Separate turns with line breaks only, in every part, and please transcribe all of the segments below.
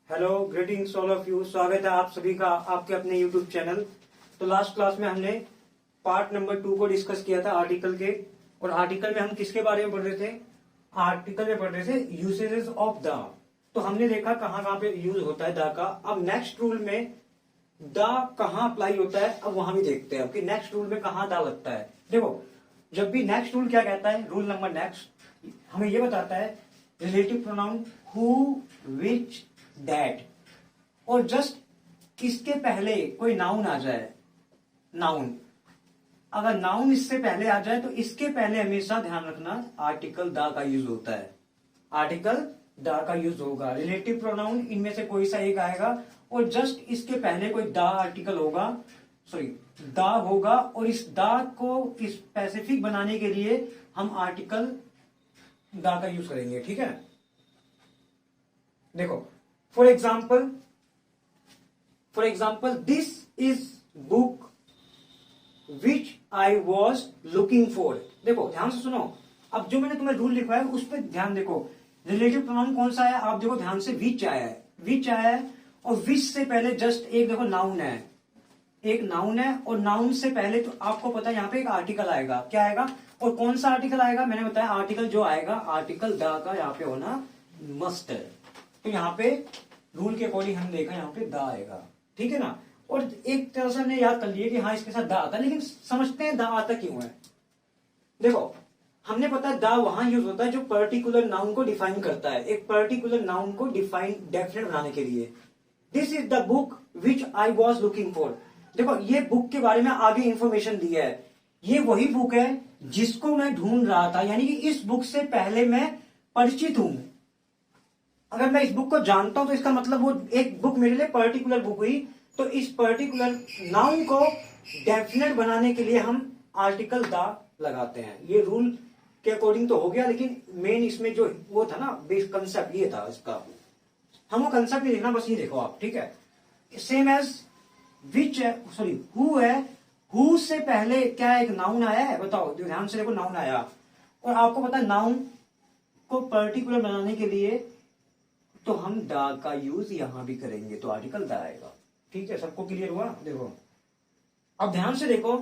Hello, greetings all of you. स्वागत है आप सभी का आपके अपने यूट्यूब चैनल। तो लास्ट क्लास में हमने पार्ट नंबर 2 को डिस्कस किया था आर्टिकल के। और आर्टिकल में हम किसके बारे में पढ़ रहे थे? आर्टिकल में पढ़ रहे थे यूसेजेस ऑफ द। तो हमने देखा कहाँ कहाँ पे यूज होता है द का। अब नेक्स्ट रूल में द कहाँ अप्लाई होता है, अब वहां भी देखते हैं कि नेक्स्ट रूल में कहाँ द लगता है। देखो, जब भी नेक्स्ट रूल क्या कहता है, रूल नंबर नेक्स्ट हमें ये बताता है relative pronoun who, which, that, और जस्ट इसके पहले कोई नाउन आ जाए, नाउन अगर नाउन इससे पहले आ जाए तो इसके पहले हमेशा ध्यान रखना आर्टिकल द का यूज होता है। आर्टिकल द का यूज होगा। रिलेटिव प्रोनाउन इनमें से कोई सा एक आएगा और जस्ट इसके पहले कोई द आर्टिकल होगा, सॉरी द होगा, और इस द को स्पेसिफिक बनाने के लिए हम आर्टिकल द का यूज करेंगे। ठीक है, देखो for example this is book which I was looking for. देखो ध्यान से सुनो, अब जो मैंने तुम्हें रूल लिखवाया है उस पर ध्यान देखो। रिलेटिव प्रोनाउन कौन सा है, आप देखो ध्यान से, विच आया है, विच आया है, और विच से पहले जस्ट एक देखो नाउन है, एक नाउन है, और नाउन से पहले तो आपको पता है यहाँ पे एक आर्टिकल आएगा। क्या आएगा और कौन सा आर्टिकल आएगा? मैंने बताया आर्टिकल जो आएगा, आर्टिकल द का यहाँ पे होना मस्ट है। तो यहाँ पे रूल के अकॉर्डिंग हम देखा यहाँ पे द आएगा। ठीक है ना। और एक तरह से हमने याद कर लिया कि हाँ इसके साथ द आता है, लेकिन समझते हैं द आता क्यों है। देखो हमने पता है द वहां यूज होता है जो पर्टिकुलर नाउन को डिफाइन करता है, एक पर्टिकुलर नाउन को डिफाइन डेफिनेट बनाने के लिए। This is the book which I was looking for. देखो ये बुक के बारे में आगे इंफॉर्मेशन दी है, ये वही बुक है जिसको मैं ढूंढ रहा था, यानी कि इस बुक से पहले मैं परिचित हूं। अगर मैं इस बुक को जानता हूं तो इसका मतलब वो एक बुक मेरे लिए पर्टिकुलर बुक हुई। तो इस पर्टिकुलर नाउन को डेफिनेट बनाने के लिए हम आर्टिकल द लगाते हैं। ये रूल के अकॉर्डिंग तो हो गया, लेकिन मेन इसमें जो वो था ना, बेस कंसेप्ट ये था इसका। हम वो कंसेप्ट नहीं देखना, बस ये देखो आप। ठीक है, सेम एज विच है, सॉरी हु है, हु से पहले क्या एक नाउन आया है? बताओ, ध्यान से देखो, नाउन आया, और आपको पता है नाउन को पर्टिकुलर बनाने के लिए तो हम द का यूज यहां भी करेंगे, तो आर्टिकल द आएगा। ठीक है, सबको क्लियर हुआ? देखो अब ध्यान से देखो,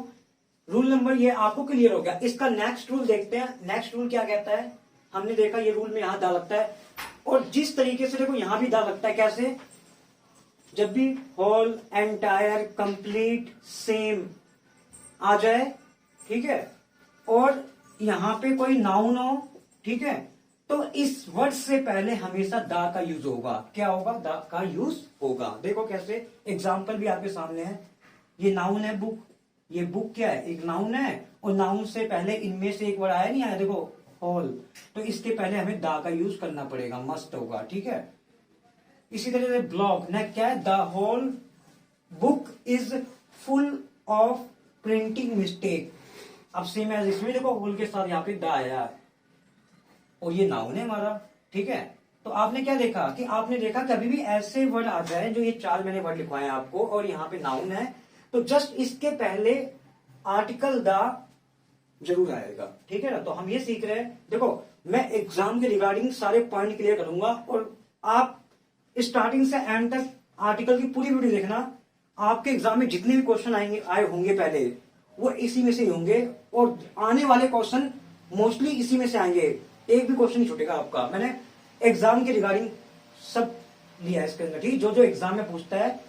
रूल नंबर ये आपको क्लियर हो गया। इसका नेक्स्ट रूल देखते हैं। नेक्स्ट रूल क्या कहता है? हमने देखा ये रूल में यहां द लगता है, और जिस तरीके से देखो यहां भी द लगता है। कैसे? जब भी होल, एंटायर, कंप्लीट, सेम आ जाए, ठीक है, और यहां पे कोई नाउन हो, ठीक है, तो इस वर्ड से पहले हमेशा द का यूज होगा। क्या होगा? द का यूज होगा। देखो कैसे, एग्जाम्पल भी आपके सामने है। ये नाउन है बुक, ये बुक क्या है? एक नाउन है, और नाउन से पहले इनमें से एक वर्ड आया नहीं आया, देखो होल, तो इसके पहले हमें द का यूज करना पड़ेगा, मस्ट होगा। ठीक है, इसी तरह से ब्लॉक ना, क्या है? The whole book is full of printing mistake. अब सेम एज इसमें देखो होल के साथ यहाँ पे द आया है, और ये नाउन है हमारा। ठीक है, तो आपने क्या देखा कि आपने देखा कभी भी ऐसे वर्ड आ जाए, जो ये चार मैंने वर्ड लिखवाए हैं आपको, और यहाँ पे नाउन है, तो जस्ट इसके पहले आर्टिकल द जरूर आएगा। ठीक है ना। तो हम ये सीख रहे हैं। देखो मैं एग्जाम के रिगार्डिंग सारे पॉइंट क्लियर करूंगा, और आप स्टार्टिंग से एंड तक आर्टिकल की पूरी वीडियो देखना। आपके एग्जाम में जितने भी क्वेश्चन आए होंगे पहले, वो इसी में से ही होंगे, और आने वाले क्वेश्चन मोस्टली इसी में से आएंगे। एक भी क्वेश्चन नहीं छूटेगा आपका। मैंने एग्जाम के रिगार्डिंग सब लिया है इसके अंदर। ठीक, जो जो एग्जाम में पूछता है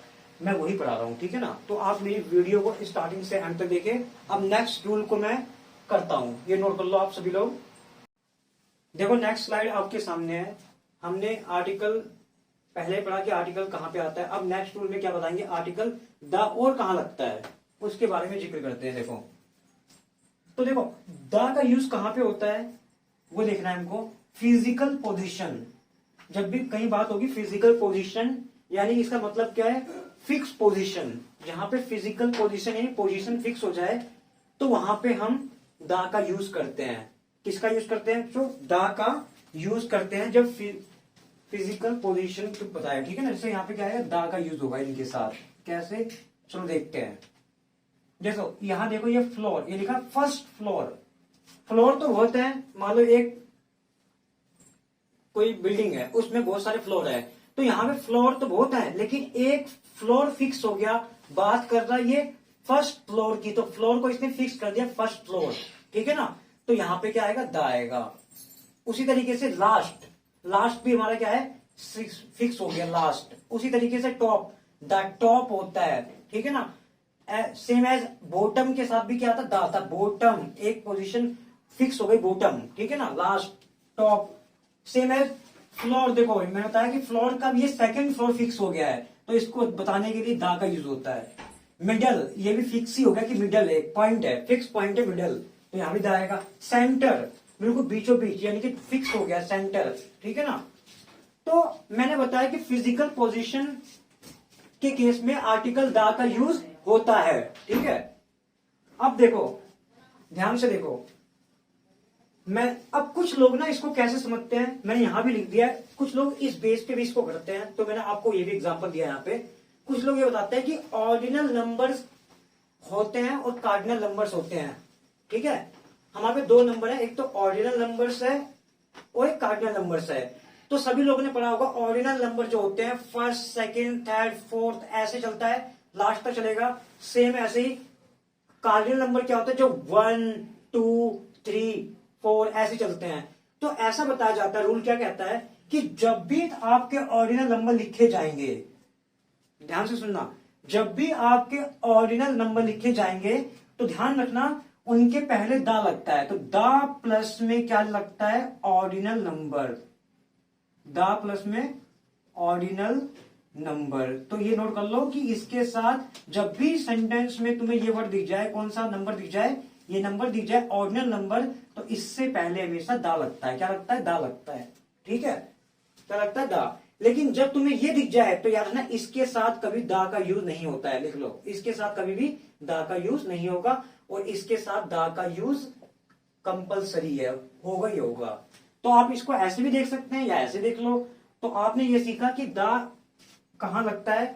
मैं वही पढ़ा रहा हूं। ठीक है ना। तो आप मेरी वीडियो को स्टार्टिंग से एंड तक देखें। अब नेक्स्ट रूल को मैं करता हूं, ये नोट कर लो आप सभी लोग। देखो नेक्स्ट स्लाइड आपके सामने है। हमने आर्टिकल पहले पढ़ा कि आर्टिकल कहां पे आता है। अब नेक्स्ट रूल में क्या बताएंगे, आर्टिकल द और कहां लगता है उसके बारे में जिक्र करते हैं। देखो तो देखो द का यूज कहां पे होता है वो देखना है हमको। फिजिकल पोजीशन, जब भी कहीं बात होगी फिजिकल पोजीशन, यानी इसका मतलब क्या है? Fix position. जहां पे फिजिकल पोजीशन यानी पोजीशन फिक्स हो जाए, तो वहां पे हम द का यूज करते हैं। किसका यूज करते हैं? तो द का यूज करते हैं जब फिजिकल पोजीशन तो बताया। ठीक है ना। जैसे यहाँ पे क्या है, द का यूज होगा इनके साथ। कैसे? चलो देखते हैं। जैसे यहां देखो ये फ्लोर, ये लिखा फर्स्ट फ्लोर। फ्लोर तो होते हैं, मान लो एक कोई बिल्डिंग है उसमें बहुत सारे फ्लोर है, तो यहाँ पे फ्लोर तो बहुत है, लेकिन एक फ्लोर फिक्स हो गया। बात कर रहा है ये फर्स्ट फ्लोर की, तो फ्लोर को इसने फिक्स कर दिया फर्स्ट फ्लोर, ठीक है ना। तो यहाँ पे क्या आएगा, द आएगा। उसी तरीके से लास्ट, लास्ट भी हमारा क्या है, फिक्स हो गया लास्ट। उसी तरीके से टॉप, द टॉप होता है, ठीक है ना। सेम एज बॉटम के साथ भी क्या आता, द बॉटम, एक पोजीशन फिक्स हो गई बॉटम, ठीक है ना, last top. Same as floor, देखो मैंने बताया कि फ्लोर का भी ये सेकंड फ्लोर फिक्स हो गया है, तो इसको बताने के लिए दा का यूज होता है। मिडल, ये भी फिक्स ही हो गया कि मिडल एक पॉइंट है, फिक्स पॉइंट है मिडल, तो यहां भी दा आएगा। सेंटर, बिल्कुल बीचों बीच, यानी कि फिक्स हो गया सेंटर, ठीक है ना। तो मैंने बताया कि फिजिकल पोजीशन के केस में आर्टिकल दा का यूज होता है, ठीक है। अब देखो, ध्यान से देखो, मैं अब कुछ लोग ना इसको कैसे समझते हैं, मैंने यहां भी लिख दिया है, कुछ लोग इस बेस पे भी इसको करते हैं, तो मैंने आपको ये भी एग्जांपल दिया यहाँ पे। कुछ लोग ये बताते हैं कि ऑर्डिनल नंबर्स होते हैं और कार्डिनल नंबर्स होते हैं, ठीक है। हमारे पे दो नंबर है, एक तो ऑर्डिनल नंबर्स है और एक कार्डिनल नंबर्स है। तो सभी लोगों ने पढ़ा होगा, ऑर्डिनल नंबर जो होते हैं फर्स्ट, सेकंड, थर्ड, फोर्थ ऐसे चलता है, लास्ट तक चलेगा। सेम ऐसे ही कार्डिनल नंबर क्या होता है, जो 1, 2, 3, 4 ऐसे चलते हैं। तो ऐसा बताया जाता है, रूल क्या कहता है कि जब भी आपके ऑर्डिनल नंबर लिखे जाएंगे, ध्यान से सुनना, जब भी आपके ऑर्डिनल नंबर लिखे जाएंगे तो ध्यान रखना उनके पहले दा लगता है। तो दा प्लस में क्या लगता है, ऑर्डिनल नंबर, दा प्लस में ऑर्डिनल नंबर। तो ये नोट कर लो कि इसके साथ जब भी सेंटेंस में तुम्हें ये वर्ड दिख जाए, कौन सा नंबर दिख जाए, ये नंबर दिख जाए ऑर्डिनल नंबर, तो इससे पहले हमेशा दा लगता है। क्या लगता है, दा लगता है, ठीक है, क्या लगता है, दा। लेकिन जब तुम्हें ये दिख जाए तो याद रखना इसके साथ कभी दा का यूज नहीं होता है, लिख लो, इसके साथ कभी भी दा का यूज नहीं होगा, और इसके साथ दा का यूज कंपलसरी है, होगा ही होगा। तो आप इसको ऐसे भी देख सकते हैं या ऐसे देख लो। तो आपने ये सीखा कि दा कहां लगता है,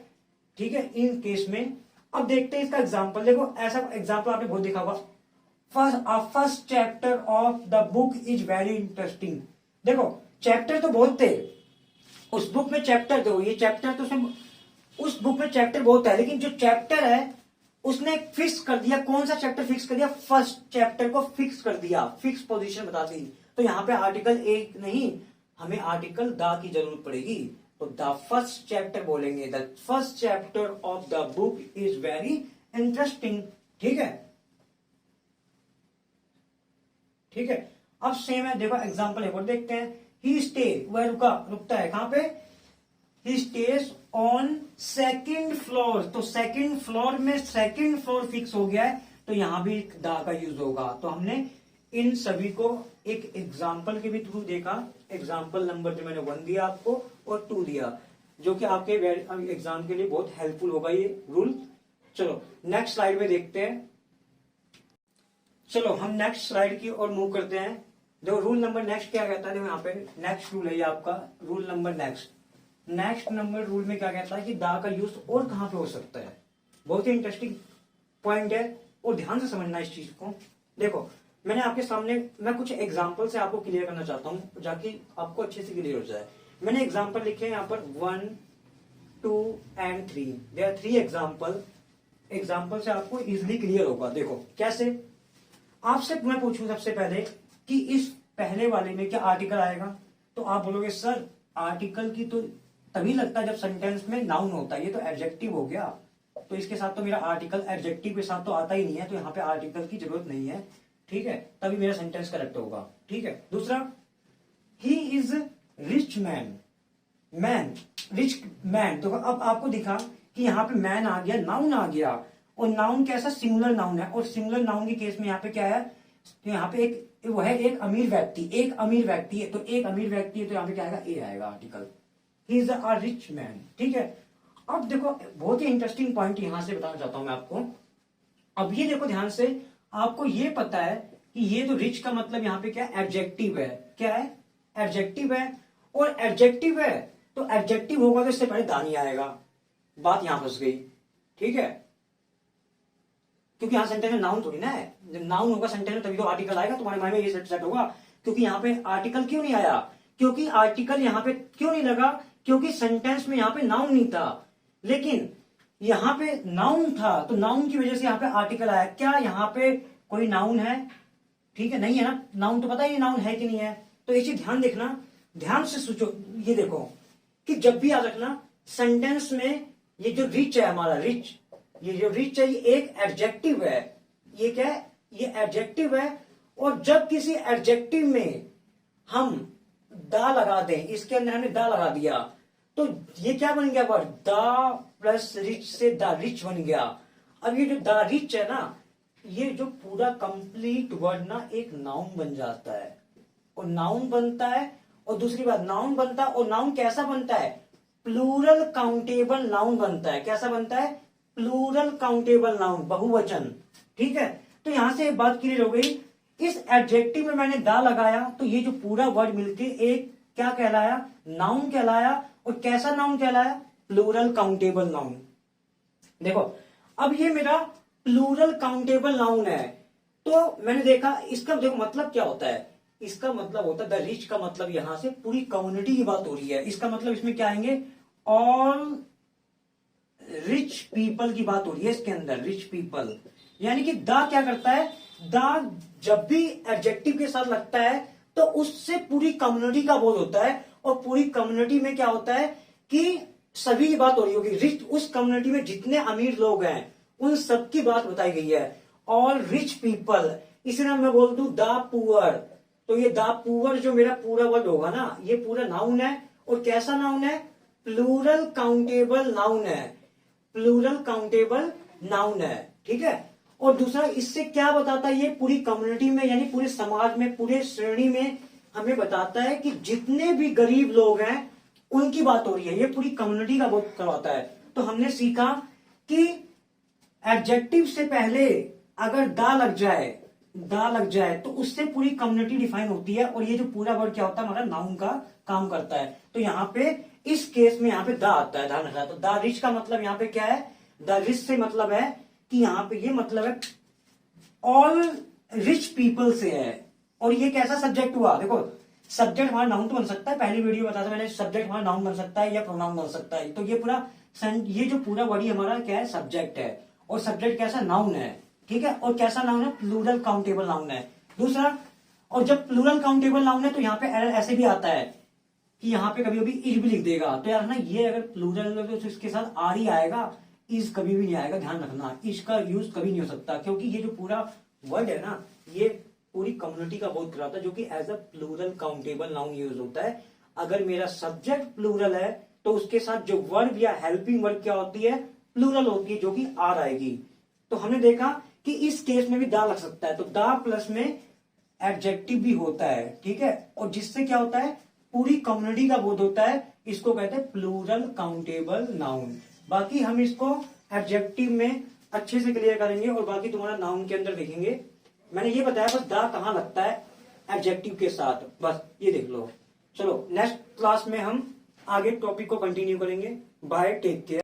ठीक है, इन केस में। अब देखते हैं इसका एग्जाम्पल। देखो ऐसा एग्जाम्पल आपने बहुत देखा होगा, first chapter of the book is very interesting. देखो चैप्टर तो बहुत थे उस बुक में, चैप्टर दो, ये चैप्टर तो उसमें, उस बुक में चैप्टर बहुत है, लेकिन जो चैप्टर है उसने फिक्स कर दिया। कौन सा चैप्टर फिक्स कर दिया, फर्स्ट चैप्टर को फिक्स कर दिया, फिक्स पोजीशन बता दी। तो यहाँ पे आर्टिकल एक नहीं, हमें आर्टिकल द की जरूरत पड़ेगी। तो द फर्स्ट चैप्टर बोलेंगे, the first chapter of the book is very interesting, ठीक है, ठीक है। अब सेम है, देखो एग्जाम्पल एक और देखते हैं। ही स्टे, वह रुकता है, कहां पे, ही स्टेज ऑन सेकंड फ्लोर। तो सेकंड फ्लोर में सेकंड फ्लोर फिक्स हो गया है, तो यहां भी दा का यूज होगा। तो हमने इन सभी को एक एग्जाम्पल के भी थ्रू देखा। एग्जाम्पल नंबर जो मैंने 1 दिया आपको और 2 दिया, जो कि आपके एग्जाम के लिए बहुत हेल्पफुल होगा ये रूल। चलो नेक्स्ट स्लाइड में देखते हैं। चलो हम नेक्स्ट स्लाइड की ओर मूव करते हैं। देखो रूल नंबर नेक्स्ट क्या कहता है, देखो यहाँ पे नेक्स्ट रूल है ये आपका, rule number next number rule में क्या कहता है कि दा का यूज और कहां पे हो सकता है। बहुत ही इंटरेस्टिंग पॉइंट है और ध्यान से समझना इस चीज को। देखो मैंने आपके सामने, मैं कुछ एग्जाम्पल से आपको क्लियर करना चाहता हूं, जाकि आपको अच्छे से क्लियर हो जाए। मैंने एग्जाम्पल लिखे हैं यहाँ पर 1, 2 एंड 3। देयर आर 3 एग्जाम्पल से आपको इजिली क्लियर होगा। देखो कैसे, आपसे मैं पूछूं सबसे पहले कि इस पहले वाले में क्या आर्टिकल आएगा, तो आप बोलोगे सर आर्टिकल की तो तभी लगता है जब सेंटेंस में नाउन होता है, ये तो एडजेक्टिव हो गया, तो इसके साथ तो मेरा आर्टिकल एडजेक्टिव के साथ तो आता ही नहीं है, तो यहाँ पे आर्टिकल की जरूरत नहीं है, ठीक है, तभी मेरा सेंटेंस करेक्ट होगा, ठीक है। दूसरा, he is rich man, rich man. तो अब आपको दिखा कि यहाँ पे मैन आ गया, नाउन आ गया, और नाउन कैसा, सिंगुलर नाउन है, और सिंगुलर नाउन के केस में यहाँ पे क्या है, तो यहाँ पे वो है एक अमीर व्यक्ति, एक अमीर व्यक्ति है, तो एक अमीर व्यक्ति है, तो यहाँ पे क्या आएगा, ए आएगा article. He is a rich man, ठीक है। अब देखो बहुत ही इंटरेस्टिंग पॉइंट यहां से बताना चाहता हूं मैं आपको। अब ये देखो ध्यान से, आपको ये पता है कि ये जो रिच का मतलब यहाँ पे क्या है, एडजेक्टिव है, क्या है, एडजेक्टिव है, और एडजेक्टिव है तो एडजेक्टिव होगा तो इससे पहले दा नहीं आएगा, बात यहां फंस गई, ठीक है, क्योंकि यहां सेंटेंस में नाउन थोड़ी ना है, जब नाउन होगा सेंटेंस में तभी तो आर्टिकल आएगा, तुम्हारे माइंड में ये सेट होगा। क्योंकि यहाँ पे आर्टिकल क्यों नहीं आया, क्योंकि आर्टिकल यहाँ पे क्यों नहीं लगा, क्योंकि सेंटेंस में यहाँ पे नाउन नहीं था, लेकिन यहाँ पे नाउन था, तो नाउन की वजह से यहाँ पे आर्टिकल आया। क्या यहाँ पे कोई नाउन है? ठीक है, नहीं है ना, नाउन तो पता ही नहीं नाउन है कि नहीं है। तो ये चीज ध्यान देखना, ध्यान से सोचो। ये देखो कि जब भी याद रखना सेंटेंस में ये जो रिच है हमारा, रिच, ये जो रिच है ये एक एडजेक्टिव है। ये क्या है? ये एडजेक्टिव है। और जब किसी एडजेक्टिव में हम दा लगा दें, इसके अंदर हमने दा लगा दिया, तो ये क्या बन गया वर्ड? दा प्लस रिच से दा रिच बन गया। अब ये जो दा रिच है ना, ये जो पूरा कंप्लीट वर्ड ना एक नाउन बन जाता है, और नाउन बनता है। और दूसरी बात, नाउन बनता है, और नाउन कैसा बनता है? प्लूरल काउंटेबल नाउन बनता है। कैसा बनता है? प्लूरल काउंटेबल नाउन, बहुवचन। ठीक है, तो यहां से बात क्लियर हो गई। इस एडजेक्टिव में मैंने दा लगाया, तो ये जो पूरा वर्ड मिलके एक क्या कहलाया? नाउन कहलाया। और कैसा नाउन कहलाया? Plural countable noun. देखो अब ये मेरा प्लूरल काउंटेबल नाउन है, तो मैंने देखा इसका देखो मतलब क्या होता है। इसका मतलब होता है द रिच का मतलब यहां से पूरी कम्युनिटी की बात हो रही है। इसका मतलब इसमें क्या आएंगे? ऑल रिच पीपल की बात हो रही है इसके अंदर, रिच पीपल। यानी कि दा क्या करता है? दा जब भी एडजेक्टिव के साथ लगता है तो उससे पूरी कम्युनिटी का बोध होता है। और पूरी कम्युनिटी में क्या होता है कि सभी की बात हो रही होगी। रिच, उस कम्युनिटी में जितने अमीर लोग हैं उन सबकी बात बताई गई है। ऑल रिच पीपल, इसलिए मैं बोल दूं दा पुअर, तो ये दा पुअर जो मेरा पूरा वर्ड होगा ना, ये पूरा नाउन है। और कैसा नाउन है? प्लूरल काउंटेबल नाउन है, प्लूरल काउंटेबल नाउन है। ठीक है, और दूसरा इससे क्या बताता है? ये पूरी कम्युनिटी में यानी पूरे समाज में, पूरे श्रेणी में हमें बताता है कि जितने भी गरीब लोग हैं उनकी बात हो रही है। ये पूरी कम्युनिटी का बोध करवाता है। तो हमने सीखा कि एडजेक्टिव से पहले अगर दा लग जाए तो उससे पूरी कम्युनिटी डिफाइन होती है। और ये जो पूरा वर्ड क्या होता है? हमारा नाउन का काम करता है। तो यहाँ पे इस केस में यहाँ पे दा आता है, ध्यान रखना। तो दा रिच का मतलब यहाँ पे क्या है? द रिच से मतलब है कि यहाँ पे ये मतलब है ऑल रिच पीपल से है। और ये कैसा सब्जेक्ट हुआ? देखो सब्जेक्ट हमारा नाउन तो बन सकता है, पहली वीडियो बताया था मैंने, सब्जेक्ट हमारा नाउन बन सकता है या प्रोनाउन बन सकता है। तो ये पूरा ये जो पूरा वर्ड हमारा क्या है? सब्जेक्ट है। और सब्जेक्ट कैसा? नाउन है। ठीक है, और कैसा नाउन है? प्लूरल काउंटेबल नाउन है। दूसरा, और जब प्लूरल काउंटेबल नाउन है तो यहाँ पे एरर ऐसे भी आता है कि यहाँ पे कभी कभी इज भी लिख देगा। तो यार ना, ये अगर प्लूरल है तो इसके साथ आर ही आएगा, इज कभी भी नहीं आएगा। ध्यान रखना, इज का यूज कभी नहीं हो सकता, क्योंकि ये जो पूरा वर्ड है ना, ये पूरी कम्युनिटी का बोध कराता है, जो कि as a plural countable noun use होता है। अगर मेरा सब्जेक्ट प्लूरल है तो उसके साथ जो वर्ब या हेल्पिंग वर्ब क्या होती है? प्लूरल होती है, जो कि आर आएगी। तो हमने देखा कि इस केस में भी दा लग सकता है। तो दा प्लस में एडजेक्टिव भी होता है। ठीक है, और जिससे क्या होता है? पूरी कम्युनिटी का बोध होता है। इसको कहते हैं प्लूरल काउंटेबल नाउन। बाकी हम इसको एडजेक्टिव में अच्छे से क्लियर करेंगे, और बाकी तुम्हारा नाउन के अंदर देखेंगे। मैंने ये बताया बस दा कहां लगता है एडजेक्टिव के साथ, बस ये देख लो। चलो नेक्स्ट क्लास में हम आगे टॉपिक को कंटिन्यू करेंगे। Bye, take care.